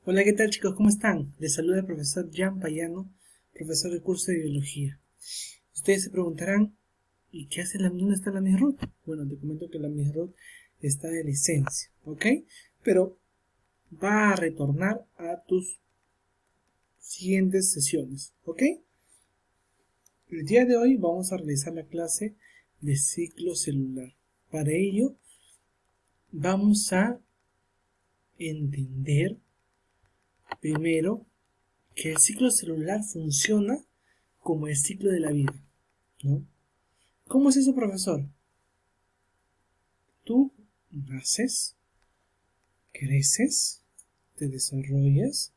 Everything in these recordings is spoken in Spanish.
Hola, ¿qué tal chicos? ¿Cómo están? Les saluda el profesor Jan Payano, profesor del curso de Biología. Ustedes se preguntarán, ¿y qué hace dónde está la Miss Ruth? Bueno, te comento que la Miss Ruth está de licencia, ¿ok? Pero va a retornar a tus siguientes sesiones, ¿ok? El día de hoy vamos a realizar la clase de ciclo celular. Para ello, vamos a entender primero que el ciclo celular funciona como el ciclo de la vida, ¿no? ¿Cómo es eso, profesor? Tú naces, creces, te desarrollas,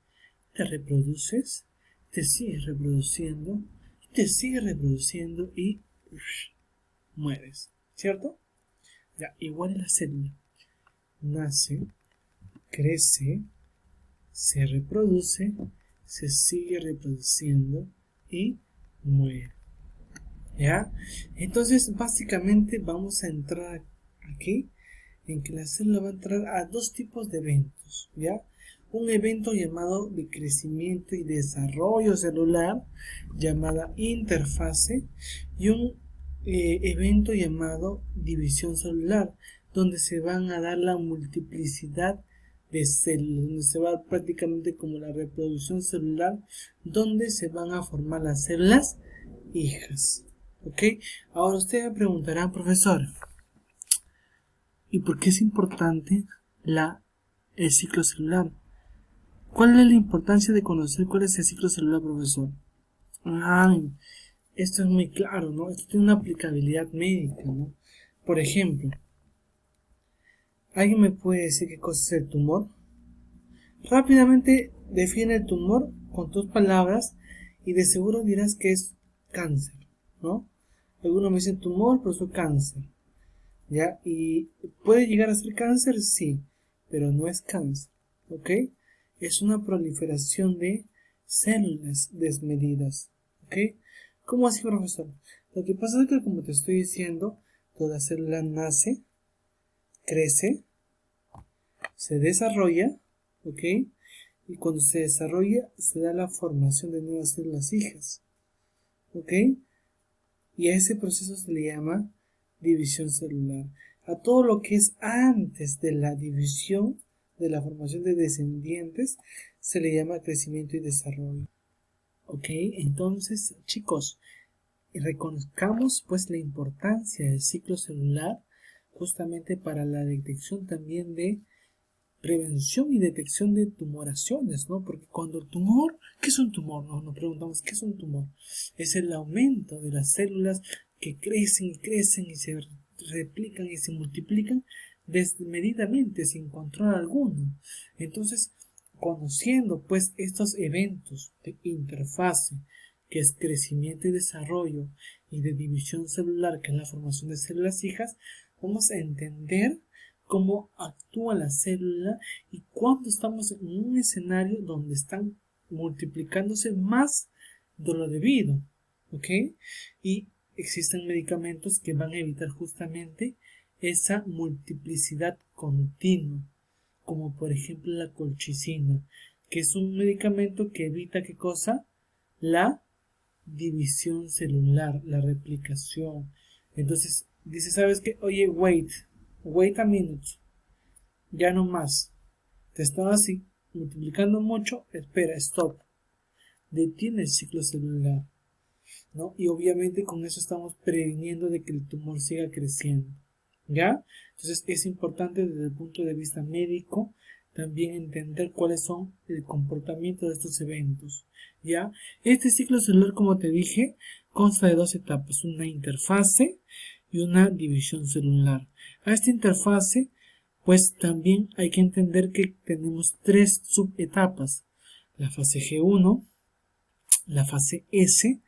te reproduces, te sigues reproduciendo, te sigues reproduciendo y mueres, ¿cierto? Ya, igual en la célula. Nace, crece, se reproduce, se sigue reproduciendo y muere. ¿Ya? Entonces, básicamente vamos a entrar aquí en que la célula va a entrar a dos tipos de eventos, ¿ya? Un evento llamado de crecimiento y desarrollo celular, llamada interfase, y un evento llamado división celular, donde se van a dar la multiplicidad de células, donde se va a dar prácticamente como la reproducción celular, donde se van a formar las células hijas. ¿Ok? Ahora ustedes me preguntarán, profesor, ¿y por qué es importante el ciclo celular? ¿Cuál es la importancia de conocer cuál es el ciclo celular, profesor? Ay, esto es muy claro, ¿no? Esto tiene una aplicabilidad médica, ¿no? Por ejemplo, ¿alguien me puede decir qué cosa es el tumor? Rápidamente define el tumor con tus palabras y de seguro dirás que es cáncer, ¿no? Algunos me dicen tumor, pero es cáncer. ¿Ya? ¿Y puede llegar a ser cáncer? Sí, pero no es cáncer, ¿ok? Es una proliferación de células desmedidas, ¿ok? ¿Cómo así, profesor? Lo que pasa es que, como te estoy diciendo, toda célula nace, crece, se desarrolla, ¿ok? Y cuando se desarrolla, se da la formación de nuevas células hijas, ¿ok? Y a ese proceso se le llama división celular. A todo lo que es antes de la división, de la formación de descendientes, se le llama crecimiento y desarrollo. Ok, entonces chicos, reconozcamos pues la importancia del ciclo celular justamente para la detección también de prevención y detección de tumoraciones, ¿no? Porque cuando el tumor, ¿qué es un tumor? Nos preguntamos, ¿qué es un tumor? Es el aumento de las células que crecen y crecen y se replican y se multiplican desmedidamente, sin control alguno. Entonces, conociendo pues estos eventos de interfase, que es crecimiento y desarrollo, y de división celular, que es la formación de células hijas, vamos a entender cómo actúa la célula y cuando estamos en un escenario donde están multiplicándose más de lo debido, ¿ok? Y existen medicamentos que van a evitar justamente esa multiplicidad continua, como por ejemplo la colchicina, que es un medicamento que evita ¿qué cosa? La división celular, la replicación. Entonces dice, ¿sabes qué? Oye, wait a minute, ya no más. Te estaba así multiplicando mucho, espera, stop. Detiene el ciclo celular, ¿no? Y obviamente con eso estamos previniendo de que el tumor siga creciendo, ¿ya? Entonces es importante desde el punto de vista médico también entender cuáles son el comportamiento de estos eventos, ¿ya? Este ciclo celular, como te dije, consta de dos etapas, una interfase y una división celular. A esta interfase, pues también hay que entender que tenemos tres subetapas, la fase G1, la fase S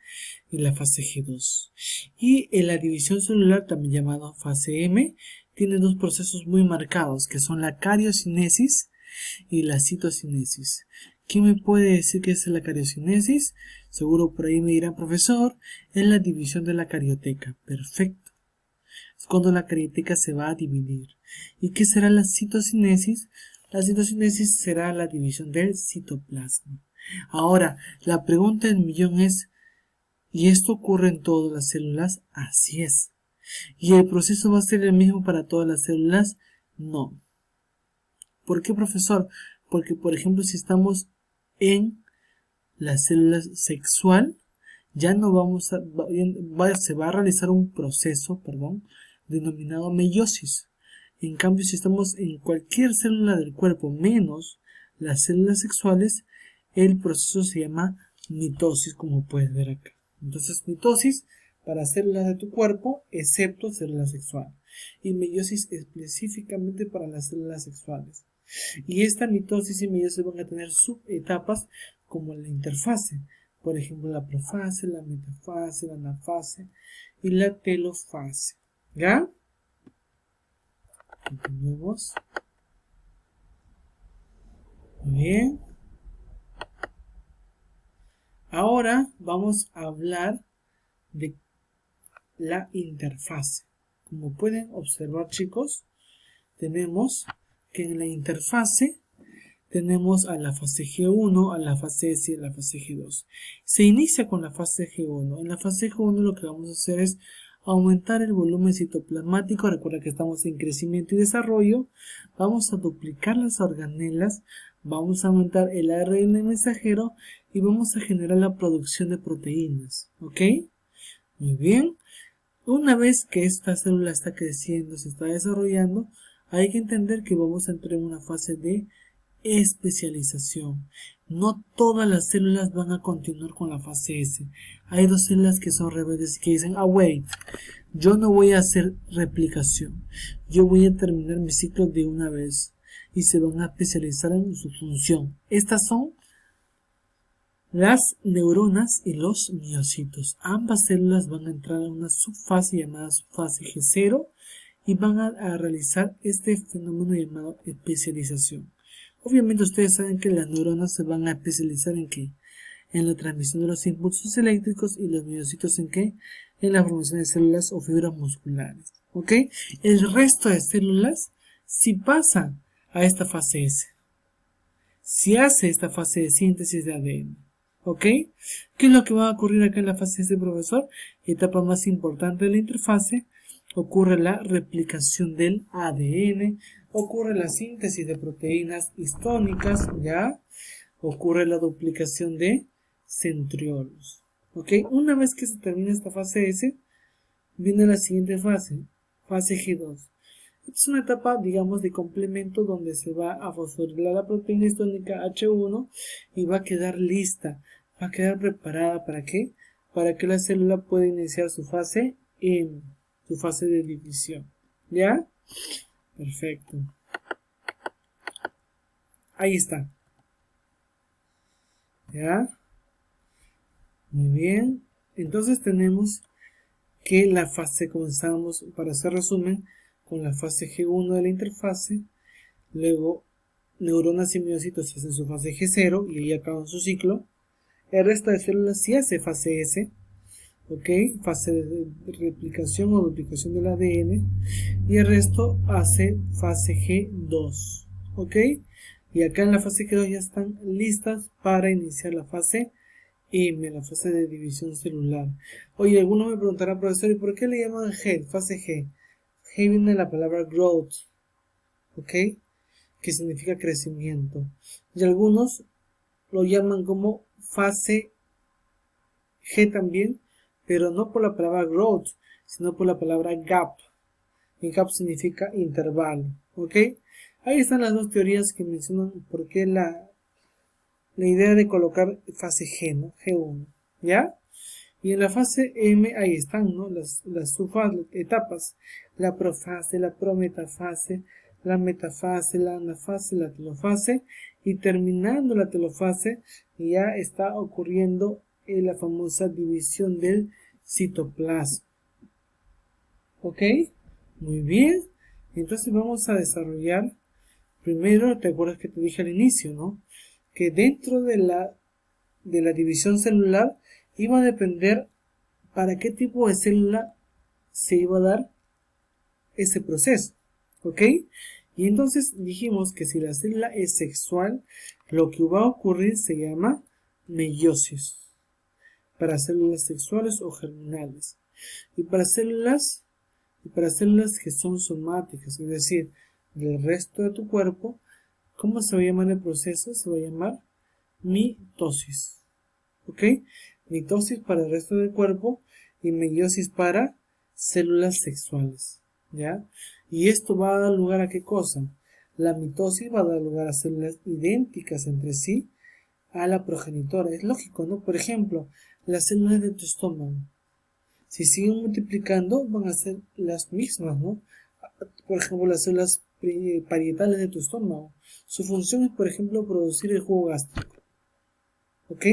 y la fase G2. Y en la división celular, también llamada fase M, tiene dos procesos muy marcados, que son la cariocinesis y la citocinesis. ¿Quién me puede decir qué es la cariocinesis? Seguro por ahí me dirán, profesor, es la división de la carioteca. Perfecto. Es cuando la carioteca se va a dividir. ¿Y qué será la citocinesis? La citocinesis será la división del citoplasma. Ahora, la pregunta del millón es, ¿y esto ocurre en todas las células? Así es. ¿Y el proceso va a ser el mismo para todas las células? No. ¿Por qué, profesor? Porque, por ejemplo, si estamos en las células sexual, ya no vamos a, se va a realizar un proceso, denominado meiosis. En cambio, si estamos en cualquier célula del cuerpo menos las células sexuales, el proceso se llama mitosis, como puedes ver acá. Entonces, mitosis para células de tu cuerpo, excepto células sexuales. Y meiosis específicamente para las células sexuales. Y esta mitosis y meiosis van a tener subetapas como la interfase. Por ejemplo, la profase, la metafase, la anafase y la telofase. ¿Ya? Continuemos. Muy bien. Ahora vamos a hablar de la interfase. Como pueden observar, chicos, tenemos que en la interfase tenemos a la fase G1, a la fase S y a la fase G2. Se inicia con la fase G1. En la fase G1 lo que vamos a hacer es aumentar el volumen citoplasmático. Recuerda que estamos en crecimiento y desarrollo. Vamos a duplicar las organelas. Vamos a aumentar el ARN mensajero y vamos a generar la producción de proteínas. ¿Ok? Muy bien. Una vez que esta célula está creciendo, se está desarrollando, hay que entender que vamos a entrar en una fase de especialización. No todas las células van a continuar con la fase S. Hay dos células que son rebeldes y que dicen, wait, yo no voy a hacer replicación. Yo voy a terminar mi ciclo de una vez. Y se van a especializar en su función. Estas son las neuronas y los miocitos. Ambas células van a entrar en una subfase llamada subfase G0 y van a realizar este fenómeno llamado especialización. Obviamente ustedes saben que las neuronas se van a especializar en ¿qué? En la transmisión de los impulsos eléctricos y los miocitos en ¿qué? En la formación de células o fibras musculares. ¿Ok? El resto de células si pasa a esta fase S. Si hace esta fase de síntesis de ADN. ¿Ok? ¿Qué es lo que va a ocurrir acá en la fase S, profesor? Etapa más importante de la interfase. Ocurre la replicación del ADN. Ocurre la síntesis de proteínas histónicas, ¿ya? Ocurre la duplicación de centriolos. ¿Ok? Una vez que se termina esta fase S, viene la siguiente fase, fase G2. Es una etapa, digamos, de complemento donde se va a fosforilar la proteína histónica H1 y va a quedar lista, va a quedar preparada ¿para qué? Para que la célula pueda iniciar su fase M, su fase de división. ¿Ya? Perfecto. Ahí está. ¿Ya? Muy bien. Entonces tenemos que la fase, comenzamos, para hacer resumen, con la fase G1 de la interfase, luego neuronas y miocitos hacen su fase G0 y ahí acaban su ciclo. El resto de células sí hace fase S, ¿ok? Fase de replicación o duplicación del ADN, y el resto hace fase G2, ¿ok? Y acá en la fase G2 ya están listas para iniciar la fase M, la fase de división celular. Oye, alguno me preguntará, profesor, ¿y por qué le llaman G, fase G? G viene de la palabra growth, ¿ok? Que significa crecimiento. Y algunos lo llaman como fase G también, pero no por la palabra growth, sino por la palabra gap. Y gap significa intervalo, ¿ok? Ahí están las dos teorías que mencionan por qué la idea de colocar fase G, ¿no? G1, ¿ya? Y en la fase M, ahí están, ¿no? Las etapas. La profase, la prometafase, la metafase, la anafase, la telofase. Y terminando la telofase, ya está ocurriendo la famosa división del citoplasma. ¿Ok? Muy bien. Entonces vamos a desarrollar. Primero, te acuerdas que te dije al inicio, ¿no? Que dentro de la división celular iba a depender para qué tipo de célula se iba a dar ese proceso, ¿ok? Y entonces dijimos que si la célula es sexual, lo que va a ocurrir se llama meiosis, para células sexuales o germinales. Y para células que son somáticas, es decir, del resto de tu cuerpo, ¿cómo se va a llamar el proceso? Se va a llamar mitosis. ¿Ok? Mitosis para el resto del cuerpo y meiosis para células sexuales. ¿Ya? Y esto va a dar lugar a ¿qué cosa? La mitosis va a dar lugar a células idénticas entre sí a la progenitora. Es lógico, ¿no? Por ejemplo, las células de tu estómago, si siguen multiplicando, van a ser las mismas, ¿no? Por ejemplo, las células parietales de tu estómago. Su función es, por ejemplo, producir el jugo gástrico. ¿Ok?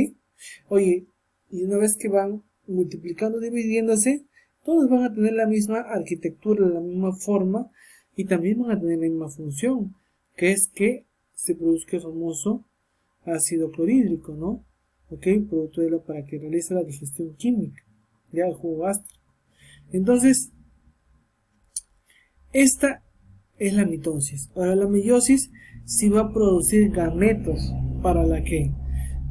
Oye, y una vez que van multiplicando, dividiéndose, todos van a tener la misma arquitectura, la misma forma, y también van a tener la misma función, que es que se produzca el famoso ácido clorhídrico, ¿no? ¿Ok? Producto de para que realice la digestión química, ya el jugo gástrico. Entonces, esta es la mitosis. Ahora, la meiosis sí va a producir gametos para la que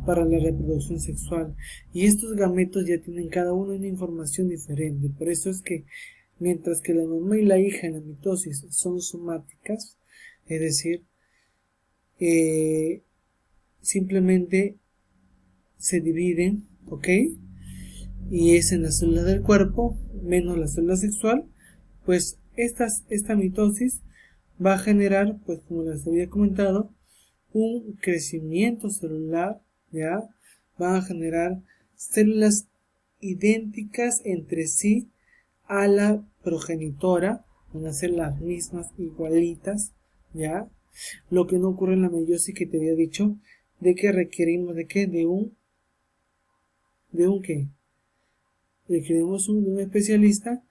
para la reproducción sexual, y estos gametos ya tienen cada uno una información diferente. Por eso es que mientras que la mamá y la hija en la mitosis son somáticas, es decir, simplemente se dividen, ¿ok? Y es en la célula del cuerpo menos la célula sexual, pues esta mitosis va a generar, pues como les había comentado, un crecimiento celular, ¿ya? Van a generar células idénticas entre sí a la progenitora, van a ser las mismas, igualitas, ¿ya? Lo que no ocurre en la meiosis que te había dicho, de que requerimos de qué, de un qué, requerimos de un especialista,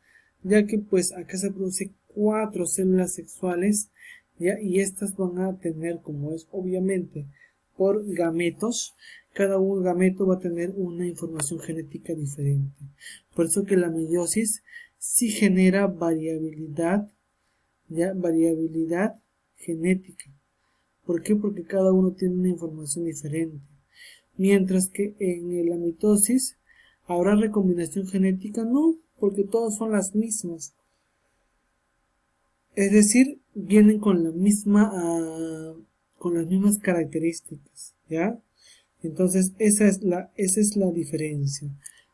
ya que pues acá se produce 4 células sexuales, ¿ya? Y estas van a tener, como es obviamente por gametos, cada un gameto va a tener una información genética diferente. Por eso que la meiosis sí genera variabilidad, ¿ya? Variabilidad genética. ¿Por qué? Porque cada uno tiene una información diferente. Mientras que en la mitosis habrá recombinación genética, no, porque todas son las mismas. Es decir, vienen con la misma, con las mismas características, ¿ya? Entonces esa es la diferencia.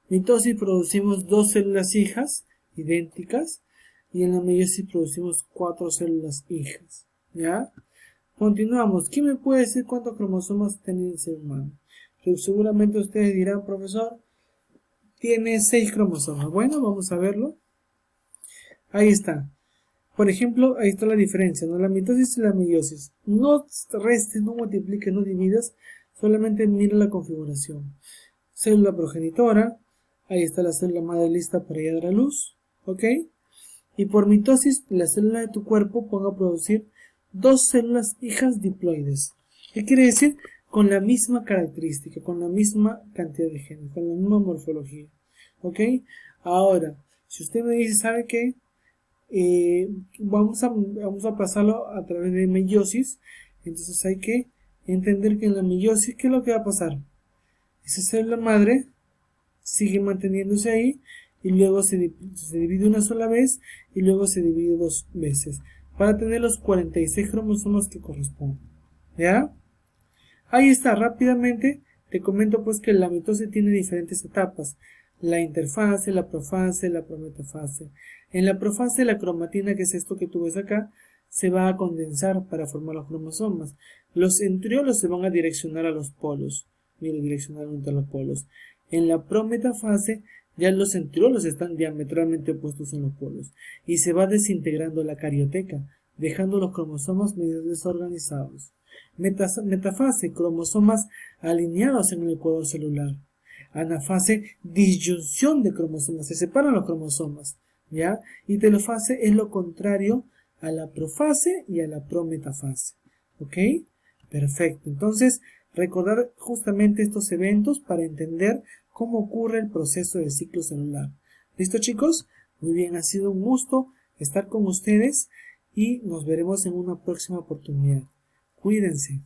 Mitosis producimos 2 células hijas idénticas y en la meiosis producimos 4 células hijas, ¿ya? Continuamos. ¿Quién me puede decir cuántos cromosomas tiene el ser humano? Seguramente ustedes dirán, profesor, tiene 6 cromosomas. Bueno, vamos a verlo. Ahí está. Por ejemplo, ahí está la diferencia, ¿no? La mitosis y la meiosis. No restes, no multipliques, no dividas, solamente mira la configuración. Célula progenitora, ahí está la célula madre lista para ir a la luz, ¿ok? Y por mitosis, la célula de tu cuerpo ponga a producir 2 células hijas diploides. ¿Qué quiere decir? Con la misma característica, con la misma cantidad de genes, con la misma morfología, ¿ok? Ahora, si usted me dice, ¿sabe qué? Vamos a pasarlo a través de meiosis. Entonces hay que entender que en la meiosis, ¿qué es lo que va a pasar? Esa célula madre sigue manteniéndose ahí y luego se divide una sola vez y luego se divide 2 veces para tener los 46 cromosomas que corresponden, ¿ya? Ahí está, rápidamente te comento pues que la mitosis tiene diferentes etapas: la interfase, la profase, la prometafase. En la profase, la cromatina, que es esto que tú ves acá, se va a condensar para formar los cromosomas. Los centriolos se van a direccionar a los polos. Mira, direccionalmente a los polos. En la prometafase, ya los centriolos están diametralmente opuestos en los polos y se va desintegrando la carioteca, dejando los cromosomas medio desorganizados. Metafase, cromosomas alineados en el ecuador celular. Anafase, disyunción de cromosomas, se separan los cromosomas, ¿ya? Y telofase es lo contrario a la profase y a la prometafase, ¿ok? Perfecto, entonces recordar justamente estos eventos para entender cómo ocurre el proceso del ciclo celular. ¿Listo, chicos? Muy bien, ha sido un gusto estar con ustedes y nos veremos en una próxima oportunidad. Cuídense.